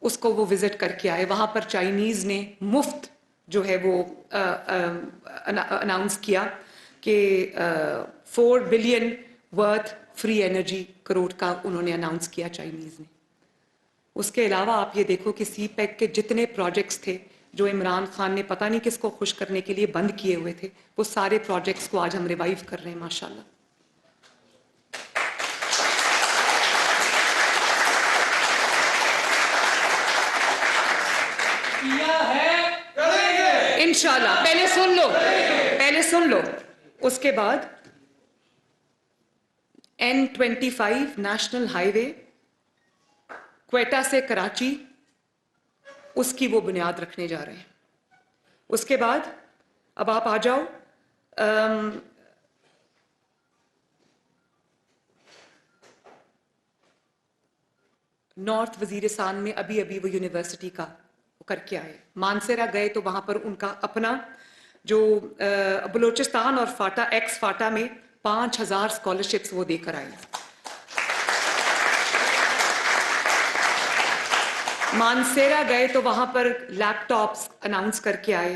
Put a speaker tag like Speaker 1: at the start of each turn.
Speaker 1: उसको वो विजिट करके आए। वहाँ पर चाइनीज़ ने मुफ्त जो है वो अनाउंस किया कि 4 billion worth free energy crore का उन्होंने अनाउंस किया चाइनीज़ ने। उसके अलावा आप ये देखो कि सी पैक के जितने प्रोजेक्ट्स थे जो इमरान खान ने पता नहीं किसको खुश करने के लिए बंद किए हुए थे, वो सारे प्रोजेक्ट्स को आज हम रिवाइव कर रहे हैं माशाल्लाह।
Speaker 2: किया है, करेंगे
Speaker 1: इंशाल्लाह। पहले सुन लो। उसके बाद N25 नेशनल हाईवे क्वेटा से कराची, उसकी वो बुनियाद रखने जा रहे हैं। उसके बाद अब आप आ जाओ नॉर्थ वजीरिस्तान में अभी वो यूनिवर्सिटी का करके आए। मानसेरा गए तो वहां पर उनका अपना जो बलूचिस्तान और फाटा एक्स फाटा में 5000 स्कॉलरशिप्स वो देकर आए। मानसेरा गए तो वहां पर लैपटॉप्स अनाउंस करके आए।